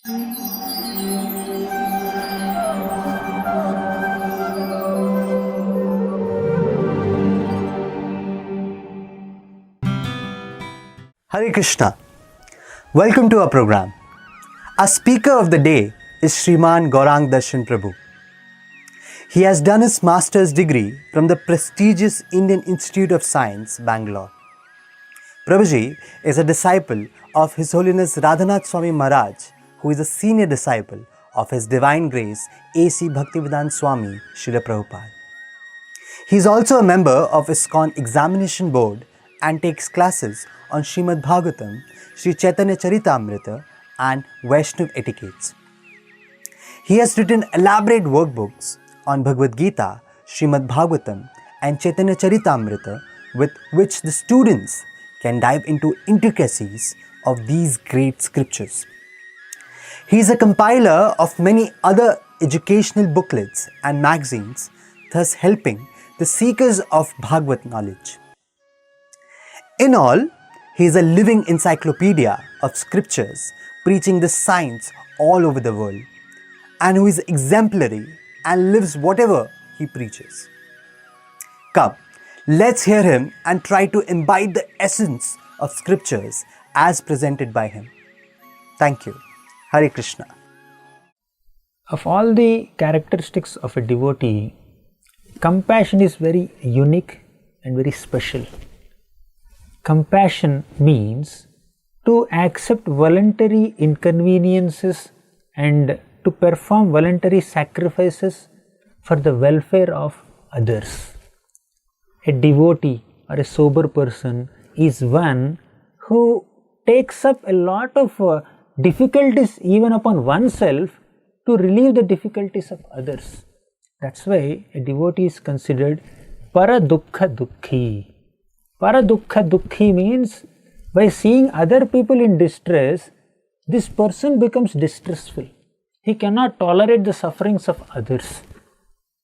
Hare Krishna. Welcome to our program. Our speaker of the day is Shriman Gauranga Darshan Prabhu. He has done his master's degree from the prestigious Indian Institute of Science, Bangalore. Prabhuji is a disciple of His Holiness Radhanath Swami Maharaj, who is a senior disciple of His Divine Grace A.C. Bhaktivedanta Swami Srila Prabhupada. He is also a member of ISKCON Examination Board and takes classes on Srimad Bhagavatam, Sri Chaitanya Charitamrita and Vaishnav etiquettes. He has written elaborate workbooks on Bhagavad Gita, Srimad Bhagavatam and Chaitanya Charitamrita, with which the students can dive into intricacies of these great scriptures. He is a compiler of many other educational booklets and magazines, thus helping the seekers of Bhagavad knowledge. In all, he is a living encyclopedia of scriptures preaching the science all over the world, and who is exemplary and lives whatever he preaches. Come, let's hear him and try to imbibe the essence of scriptures as presented by him. Thank you. Hare Krishna. Of all the characteristics of a devotee, compassion is very unique and very special. Compassion means to accept voluntary inconveniences and to perform voluntary sacrifices for the welfare of others. A devotee or a sober person is one who takes up a lot of difficulties even upon oneself to relieve the difficulties of others. That's why a devotee is considered Paradukkha Dukkhi. Paradukkha Dukkhi means by seeing other people in distress, this person becomes distressful. He cannot tolerate the sufferings of others.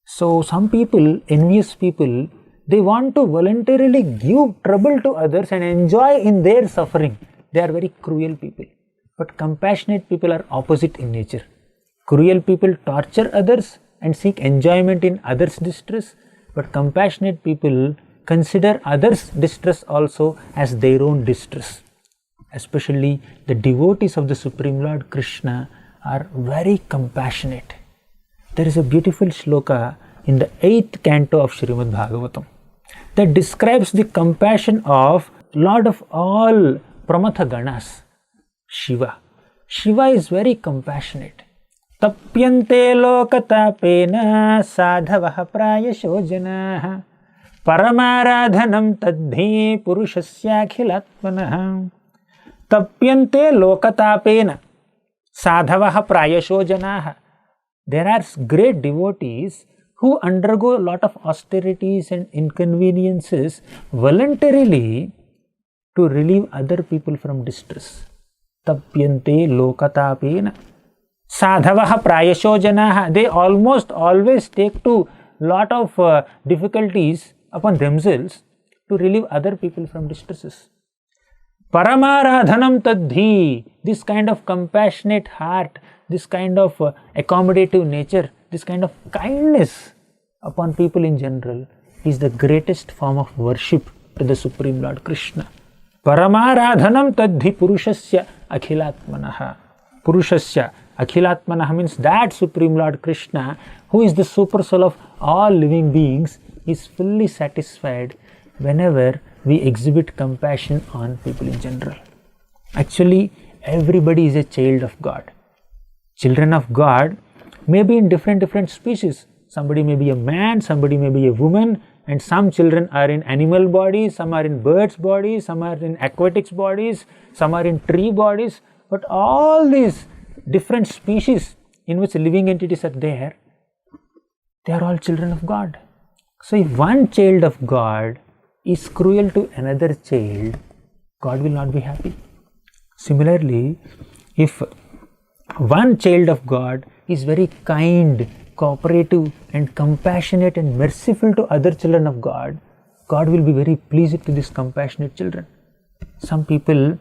So some people, envious people, they want to voluntarily give trouble to others and enjoy in their suffering. They are very cruel people. But compassionate people are opposite in nature. Cruel people torture others and seek enjoyment in others' distress, but compassionate people consider others' distress also as their own distress. Especially the devotees of the Supreme Lord Krishna are very compassionate. There is a beautiful shloka in the 8th canto of Srimad Bhagavatam that describes the compassion of Lord of all Pramatha Ganas, Shiva. Shiva is very compassionate. Tapyante lokatapena sadhavaha prayasho janaha paramaradhanam tadhi purushasya akhilatmanah. Tapyante lokatapena sadhavaha prayasho janaha. There are great devotees who undergo a lot of austerities and inconveniences voluntarily to relieve other people from distress. Tapyante lokatapena sadhavaha prayasho janaha. They almost always take to lot of difficulties upon themselves to relieve other people from distresses. Paramaradhanam tadhi. This kind of compassionate heart, this kind of accommodative nature, this kind of kindness upon people in general is the greatest form of worship to the Supreme Lord Krishna. Paramaradhanam tadhi purushasya akhilatmanaha. Purushasya akhilatmanaha means that Supreme Lord Krishna, who is the super soul of all living beings, is fully satisfied whenever we exhibit compassion on people in general. Actually, everybody is a child of God. Children of God may be in different species. Somebody may be a man, somebody may be a woman, and some children are in animal bodies, some are in birds' bodies, some are in aquatics bodies, some are in tree bodies. But all these different species in which living entities are there, they are all children of God. So if one child of God is cruel to another child, God will not be happy. Similarly, if one child of God is very kind, cooperative and compassionate and merciful to other children of God, God will be very pleased to these compassionate children. Some people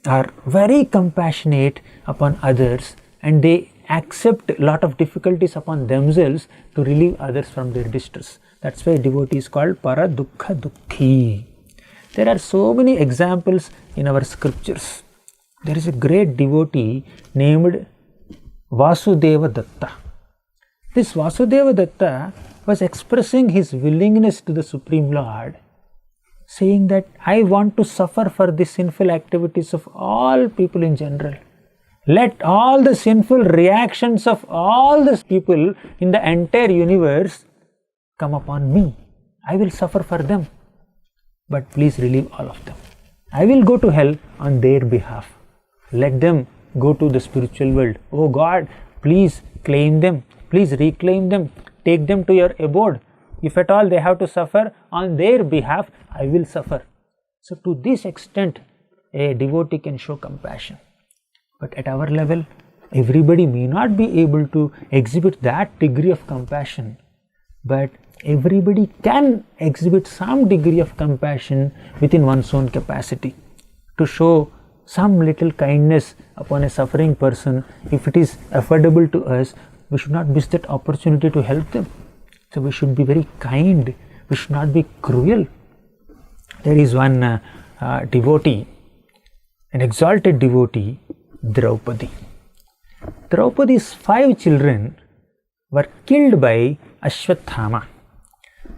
are very compassionate upon others and they accept a lot of difficulties upon themselves to relieve others from their distress. That's why devotee is called para dukkha dukkhi. There are so many examples in our scriptures. There is a great devotee named Vasudeva Datta. This Vasudeva Datta was expressing his willingness to the Supreme Lord, saying that I want to suffer for the sinful activities of all people in general. Let all the sinful reactions of all these people in the entire universe come upon me. I will suffer for them, but please relieve all of them. I will go to hell on their behalf. Let them go to the spiritual world. Oh God, please claim them, please reclaim them, take them to your abode. If at all they have to suffer on their behalf, I will suffer. So to this extent, a devotee can show compassion. But at our level, everybody may not be able to exhibit that degree of compassion, but everybody can exhibit some degree of compassion within one's own capacity to show some little kindness upon a suffering person. If it is affordable to us, we should not miss that opportunity to help them. So we should be very kind, we should not be cruel. There is one devotee, an exalted devotee, Draupadi. Draupadi's 5 children were killed by Ashwathama.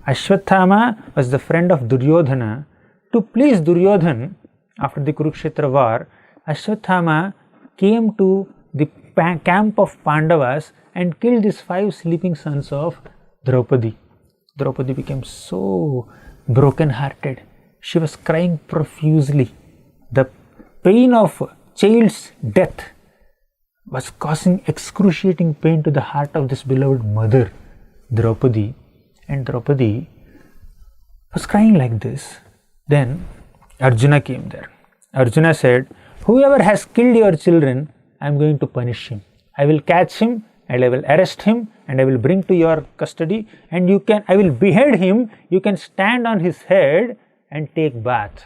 Ashwathama was the friend of Duryodhana. To please Duryodhana, after the Kurukshetra war, Ashwathama came to the camp of Pandavas and killed these 5 sleeping sons of Draupadi. Draupadi became so broken hearted. She was crying profusely. The pain of child's death was causing excruciating pain to the heart of this beloved mother, Draupadi. And Draupadi was crying like this. Then Arjuna came there. Arjuna said, whoever has killed your children, I am going to punish him. I will catch him and I will arrest him and I will bring to your custody, and I will behead him. You can stand on his head and take bath.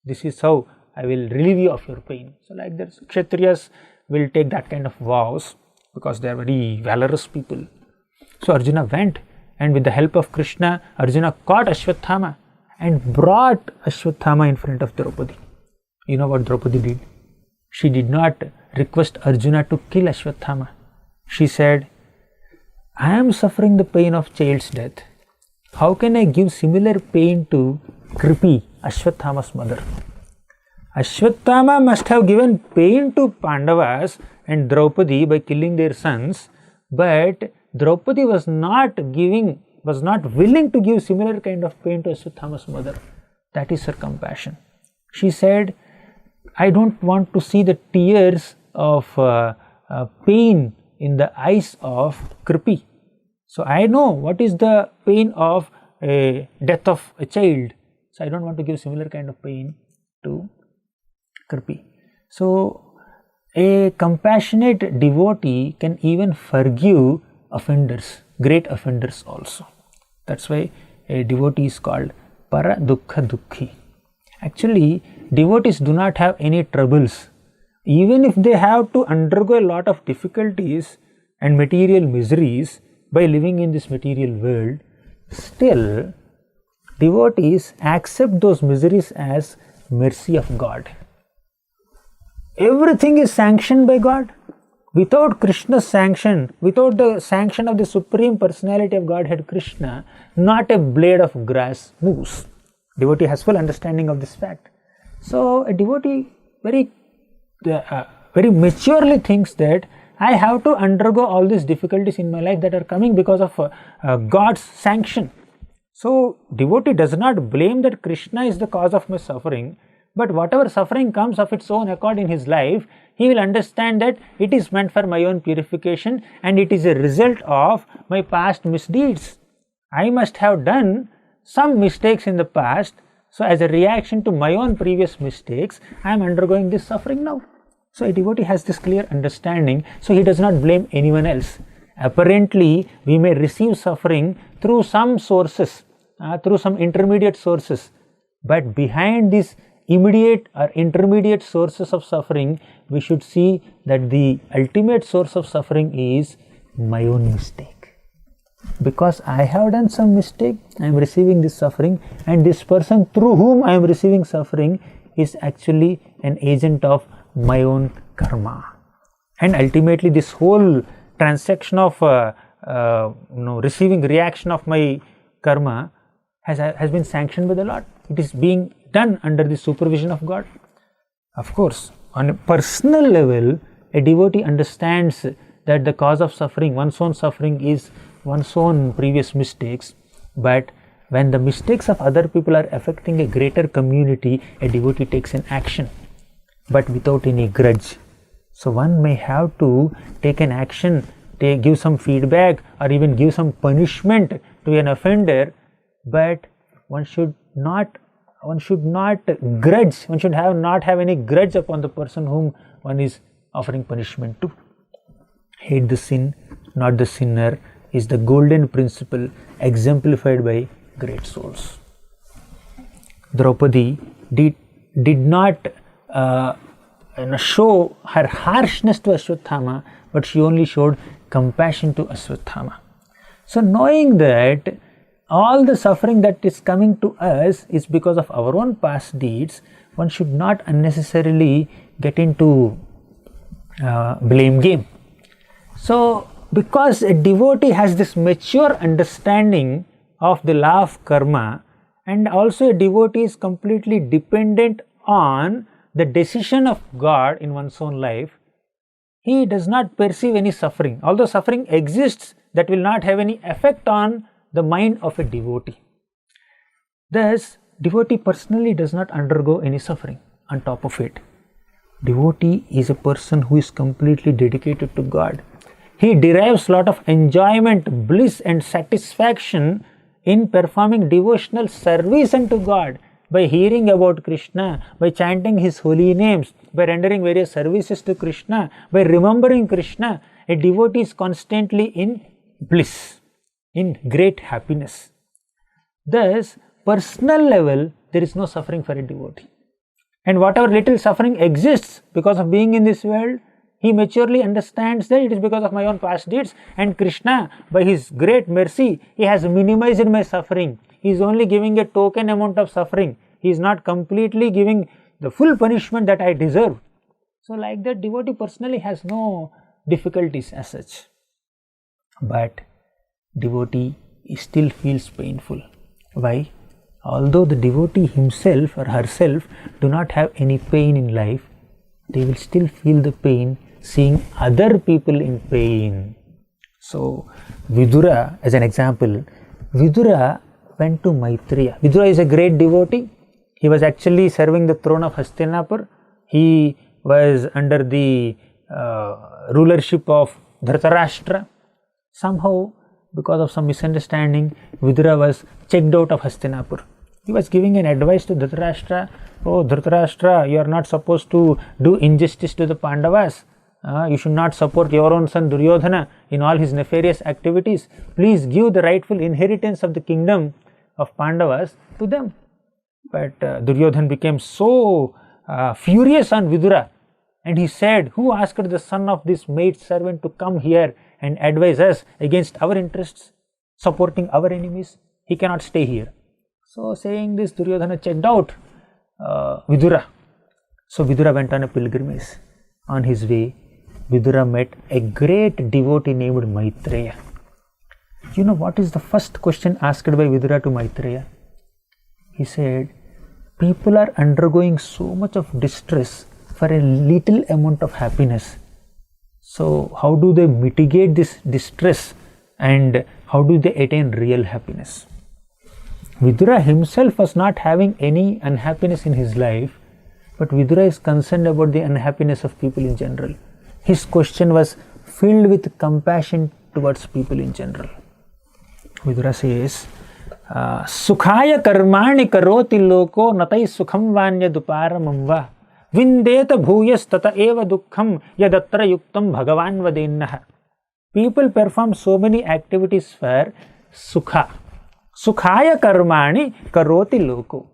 This is how I will relieve you of your pain. So like that, Kshatriyas will take that kind of vows because they are very valorous people. So Arjuna went, and with the help of Krishna, Arjuna caught Ashwathama and brought Ashwathama in front of Draupadi. You know what Draupadi did? She did not request Arjuna to kill Ashwathama. She said, I am suffering the pain of child's death. How can I give similar pain to Kripi, Ashwathama's mother? Ashwathama must have given pain to Pandavas and Draupadi by killing their sons, but Draupadi was not willing to give similar kind of pain to Ashwathama's mother. That is her compassion. She said, I don't want to see the tears of pain in the eyes of Kripi. So I know what is the pain of a death of a child. So I don't want to give similar kind of pain to Kripi. So a compassionate devotee can even forgive offenders, great offenders also. That's why a devotee is called para dukkha dukkhi. Actually, devotees do not have any troubles. Even if they have to undergo a lot of difficulties and material miseries by living in this material world, still devotees accept those miseries as mercy of God. Everything is sanctioned by God. Without Krishna's sanction, without the sanction of the Supreme Personality of Godhead Krishna, not a blade of grass moves. Devotee has full understanding of this fact. So a devotee very maturely thinks that I have to undergo all these difficulties in my life that are coming because of God's sanction. So devotee does not blame that Krishna is the cause of my suffering, but whatever suffering comes of its own accord in his life, he will understand that it is meant for my own purification and it is a result of my past misdeeds. I must have done some mistakes in the past, so as a reaction to my own previous mistakes, I am undergoing this suffering now. So a devotee has this clear understanding, so he does not blame anyone else. Apparently, we may receive suffering through some sources, through some intermediate sources, but behind these immediate or intermediate sources of suffering, we should see that the ultimate source of suffering is my own mistake. Because I have done some mistake, I am receiving this suffering, and this person through whom I am receiving suffering is actually an agent of my own karma. And ultimately this whole transaction of receiving reaction of my karma has been sanctioned by the Lord. It is being done under the supervision of God. Of course, on a personal level, a devotee understands that the cause of suffering, one's own suffering, is one's own previous mistakes. But when the mistakes of other people are affecting a greater community, a devotee takes an action, but without any grudge. So one may have to take an action, give some feedback, or even give some punishment to an offender, but one should not grudge, one should not have any grudge upon the person whom one is offering punishment to. Hate the sin, not the sinner, is the golden principle exemplified by great souls. Draupadi did not show her harshness to Ashwatthama, but she only showed compassion to Ashwatthama. So knowing that all the suffering that is coming to us is because of our own past deeds, one should not unnecessarily get into blame game. So because a devotee has this mature understanding of the law of karma, and also a devotee is completely dependent on the decision of God in one's own life, he does not perceive any suffering. Although suffering exists, that will not have any effect on the mind of a devotee. Thus, devotee personally does not undergo any suffering. On top of it, devotee is a person who is completely dedicated to God. He derives a lot of enjoyment, bliss and satisfaction in performing devotional service unto God, by hearing about Krishna, by chanting his holy names, by rendering various services to Krishna, by remembering Krishna. A devotee is constantly in bliss, in great happiness. Thus, personal level, there is no suffering for a devotee. And whatever little suffering exists because of being in this world, he maturely understands that it is because of my own past deeds, and Krishna, by his great mercy, he has minimized my suffering. He is only giving a token amount of suffering. He is not completely giving the full punishment that I deserve. So like that, devotee personally has no difficulties as such. But devotee still feels painful. Why? Although the devotee himself or herself do not have any pain in life, they will still feel the pain seeing other people in pain. So Vidura, as an example, Vidura went to Maitreya. Vidura is a great devotee. He was actually serving the throne of Hastinapur. He was under the rulership of Dhritarashtra. Somehow, because of some misunderstanding, Vidura was checked out of Hastinapur. He was giving an advice to Dhritarashtra. Oh, Dhritarashtra, you are not supposed to do injustice to the Pandavas. You should not support your own son Duryodhana in all his nefarious activities. Please give the rightful inheritance of the kingdom of Pandavas to them. But Duryodhana became so furious on Vidura, and he said, who asked the son of this maid servant to come here and advise us against our interests, supporting our enemies? He cannot stay here. So saying this, Duryodhana checked out Vidura. So Vidura went on a pilgrimage. On his way, Vidura met a great devotee named Maitreya. You know what is the first question asked by Vidura to Maitreya? He said, people are undergoing so much of distress for a little amount of happiness. So how do they mitigate this distress, and how do they attain real happiness? Vidura himself was not having any unhappiness in his life, but Vidura is concerned about the unhappiness of people in general. His question was filled with compassion towards people in general. Vidura says, Sukhaya karmani karoti loko natai sukham vanya duparamam va vindeta bhuyas tata eva dukkham yadatra yuktam bhagavan vadennaha. People perform so many activities for sukha. Sukhaya karmani karoti loko.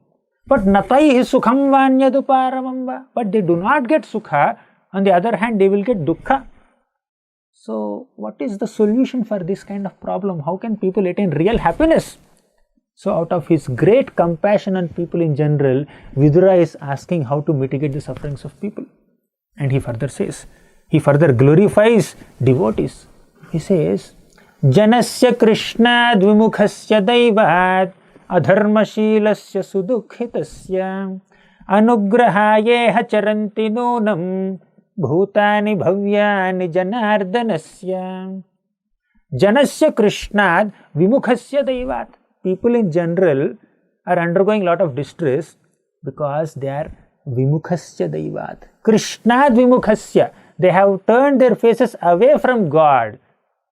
But nataihi sukham vanyadu paramamba. But they do not get sukha. On the other hand, they will get dukkha. So, what is the solution for this kind of problem? How can people attain real happiness? So, out of his great compassion on people in general, Vidura is asking how to mitigate the sufferings of people. And he further says, he further glorifies devotees. He says, Janasya Krishna Dvimukhasya Daivat Adharmashilasya Sudukhitasya Anugrahayeha Charanti Nunam Bhutani Bhavyani Janardanasya. Janasya Krishna Vimukhasya Daivat. People in general are undergoing a lot of distress because they are Vimukhasya Daivat. Krishna Vimukhasya. They have turned their faces away from God.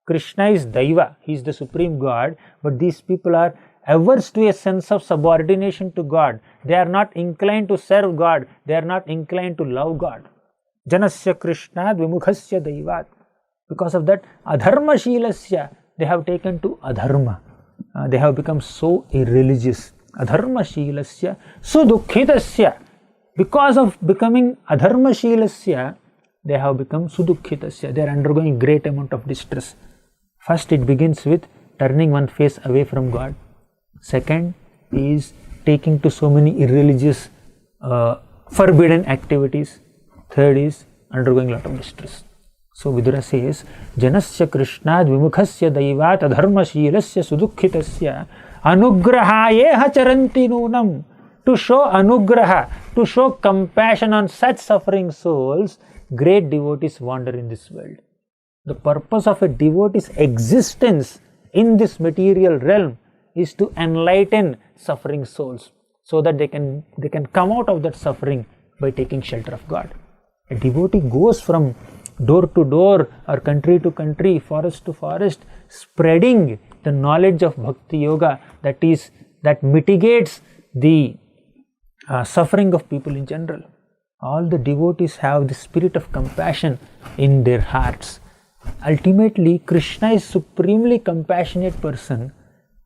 Krishna is Daiva, he is the supreme God, but these people are averse to a sense of subordination to God. They are not inclined to serve God, they are not inclined to love God. Janasya Krishna Vimukhasya Daivat. Because of that, Adharma Shilasya, they have taken to Adharma. They have become so irreligious. Adharma Shilasya Sudukhitasya. Because of becoming Adharma Shilasya, they have become Sudukhitasya. They are undergoing great amount of distress. First, it begins with turning one face away from God. Second is taking to so many irreligious, forbidden activities. Third is undergoing a lot of distress. So Vidura says, Janasya Krishna Vimukhasya Daivat Adharma Shilasya Sudukhitasya Anugrahayeha Charanti Nunam. To show anugraha, to show compassion on such suffering souls, great devotees wander in this world. The purpose of a devotee's existence in this material realm is to enlighten suffering souls so that they can come out of that suffering by taking shelter of God. A devotee goes from door to door or country to country, forest to forest, spreading the knowledge of Bhakti Yoga that mitigates the suffering of people in general. All the devotees have the spirit of compassion in their hearts. Ultimately, Krishna is supremely compassionate person,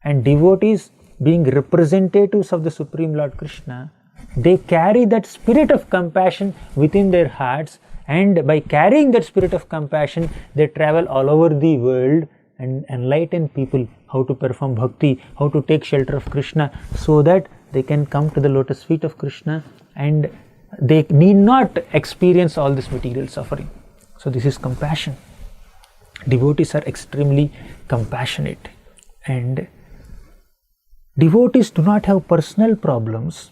and devotees, being representatives of the Supreme Lord Krishna, they carry that spirit of compassion within their hearts, and by carrying that spirit of compassion, they travel all over the world and enlighten people how to perform bhakti, how to take shelter of Krishna, so that they can come to the lotus feet of Krishna and they need not experience all this material suffering. So this is compassion. Devotees are extremely compassionate, and devotees do not have personal problems,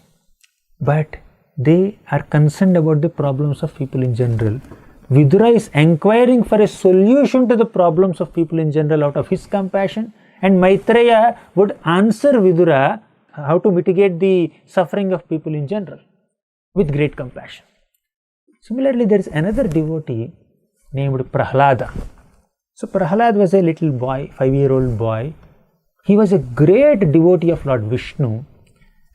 but they are concerned about the problems of people in general. Vidura is inquiring for a solution to the problems of people in general out of his compassion, and Maitreya would answer Vidura how to mitigate the suffering of people in general with great compassion. Similarly, there is another devotee named Prahlada. So Prahlad was a little boy, 5-year-old boy. He was a great devotee of Lord Vishnu,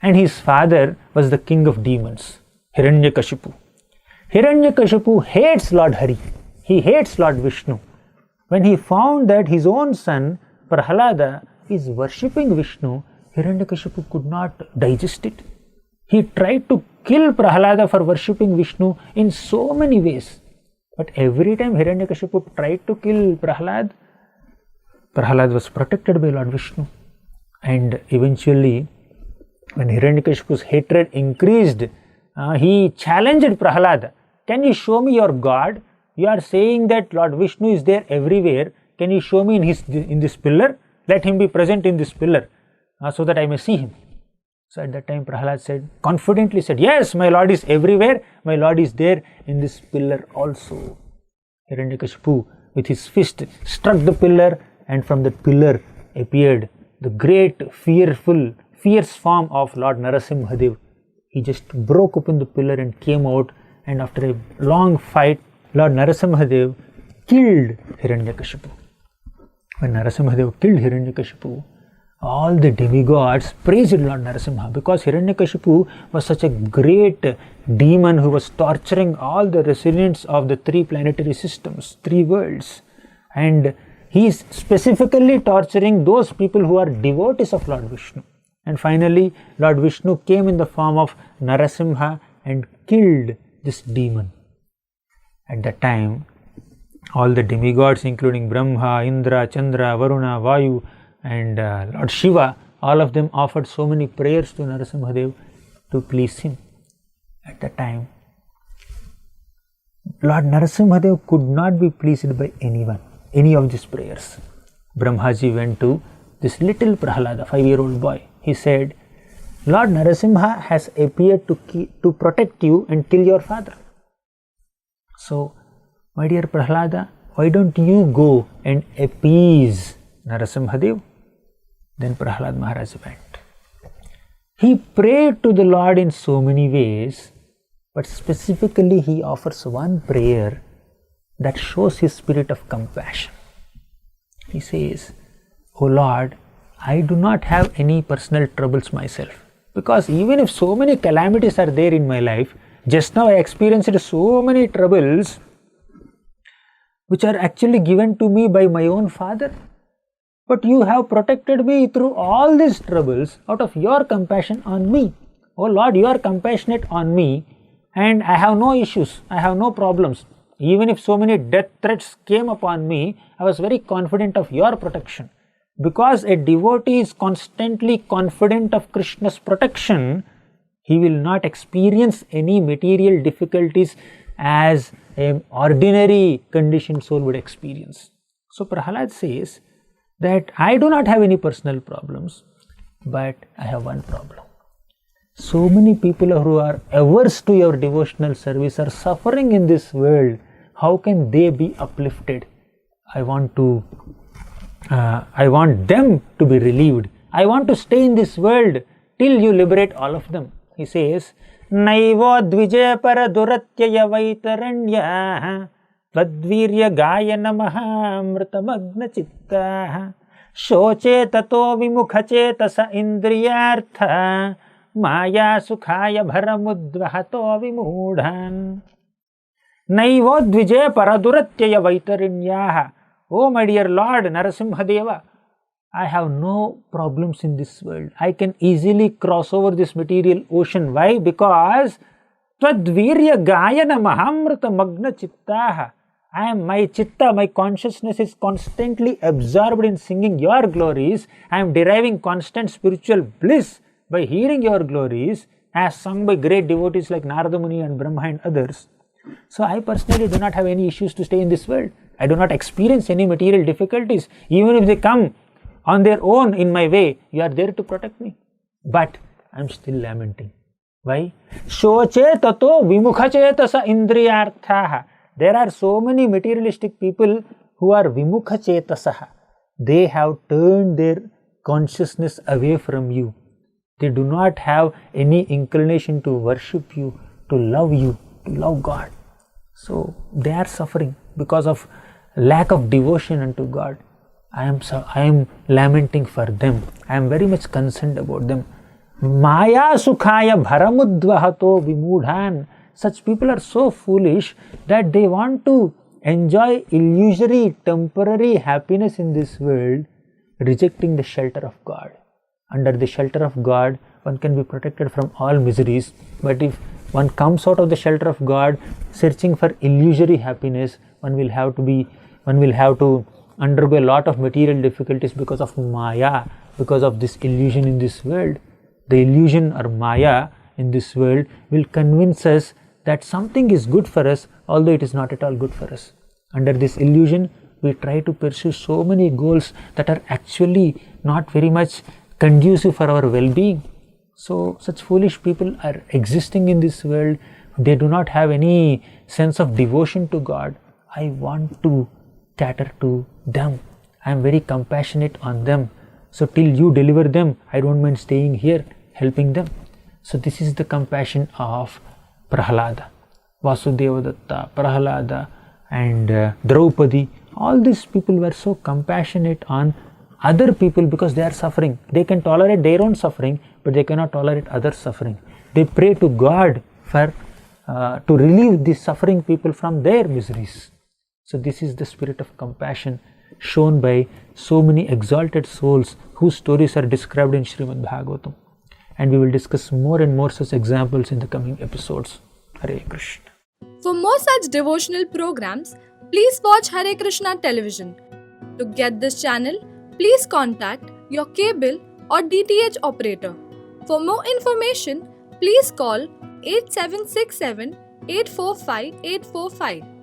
and his father was the king of demons, Hiranyakashipu. Hiranyakashipu hates Lord Hari. He hates Lord Vishnu. When he found that his own son Prahlada is worshipping Vishnu, Hiranyakashipu could not digest it. He tried to kill Prahlada for worshipping Vishnu in so many ways. But every time Hiranyakashipu tried to kill Prahlad, Prahlad was protected by Lord Vishnu. And eventually, when Hiranyakashipu's hatred increased, he challenged Prahlad. Can you show me your God? You are saying that Lord Vishnu is there everywhere. Can you show me in this pillar? Let him be present in this pillar so that I may see him. So at that time Prahlad confidently said, yes, my Lord is everywhere. My Lord is there in this pillar also. Hiranyakashipu with his fist struck the pillar, and from that pillar appeared the great fierce form of Lord Narasimhadev. He just broke open the pillar and came out, and after a long fight, Lord Narasimhadev killed Hiranyakashipu. When Narasimhadev killed Hiranyakashipu, all the demigods praised Lord Narasimha, because Hiranyakashipu was such a great demon who was torturing all the residents of the 3 planetary systems, 3 worlds. And he is specifically torturing those people who are devotees of Lord Vishnu. And finally, Lord Vishnu came in the form of Narasimha and killed this demon. At that time, all the demigods, including Brahma, Indra, Chandra, Varuna, Vayu, and Lord Shiva, all of them offered so many prayers to Narasimhadev to please him. At that time, Lord Narasimhadev could not be pleased by anyone, any of these prayers. Brahmaji went to this little Prahlada, 5-year-old boy. He said, Lord Narasimha has appeared to protect you and kill your father. So, my dear Prahlada, why don't you go and appease Narasimhadev? Then Prahlad Maharaj went. He prayed to the Lord in so many ways, but specifically he offers one prayer that shows his spirit of compassion. He says, O Lord, I do not have any personal troubles myself, because even if so many calamities are there in my life, just now I experienced so many troubles which are actually given to me by my own father. But you have protected me through all these troubles out of your compassion on me. Oh Lord, you are compassionate on me and I have no issues, I have no problems. Even if so many death threats came upon me, I was very confident of your protection. Because a devotee is constantly confident of Krishna's protection, he will not experience any material difficulties as an ordinary conditioned soul would experience. So Prahlad says that I do not have any personal problems, but I have one problem. So many people who are averse to your devotional service are suffering in this world. How can they be uplifted? I want them to be relieved. I want to stay in this world till you liberate all of them. He says, Naivo dvije para duratyaya vaitaranya vadvirya gayana mahamrita magna chitta shoche tato vimukha chetasa indriyartha maya sukhaya bharamudvahato vimudhan. Naivo dvije para duratyaya vaitaranya. Oh my dear Lord Narasimhadeva, I have no problems in this world. I can easily cross over this material ocean. Why? Because Tadvirya Gayana Mahamrita Magna Chittaha. My chitta, my consciousness is constantly absorbed in singing your glories. I am deriving constant spiritual bliss by hearing your glories as sung by great devotees like Narada Muni and Brahma and others. So I personally do not have any issues to stay in this world. I do not experience any material difficulties. Even if they come on their own in my way, you are there to protect me. But I am still lamenting. Why? Shoche tato vimukha chetasa indriyarthaha. There are so many materialistic people who are vimukha chetasaha. They have turned their consciousness away from you. They do not have any inclination to worship you, to love God. So they are suffering because of lack of devotion unto God. I am lamenting for them. I am very much concerned about them. Maya sukhaya bharamudvahato vimudhan. Such people are so foolish that they want to enjoy illusory, temporary happiness in this world, rejecting the shelter of God. Under the shelter of God, one can be protected from all miseries. But if one comes out of the shelter of God, searching for illusory happiness, one will have to undergo a lot of material difficulties because of Maya, because of this illusion in this world. The illusion or Maya in this world will convince us that something is good for us, although it is not at all good for us. Under this illusion, we try to pursue so many goals that are actually not very much conducive for our well-being. So, such foolish people are existing in this world. They do not have any sense of devotion to God. I want to cater to them. I am very compassionate on them. So, till you deliver them, I don't mind staying here, helping them. So, this is the compassion of Prahlada, Vasudevadatta, Prahlada and Draupadi. All these people were so compassionate on other people because they are suffering. They can tolerate their own suffering, but they cannot tolerate others' suffering. They pray to God for to relieve these suffering people from their miseries. So this is the spirit of compassion shown by so many exalted souls whose stories are described in Srimad Bhagavatam. And we will discuss more and more such examples in the coming episodes. Hare Krishna. For more such devotional programs, please watch Hare Krishna television. To get this channel, please contact your cable or DTH operator. For more information, please call 8767 845 845.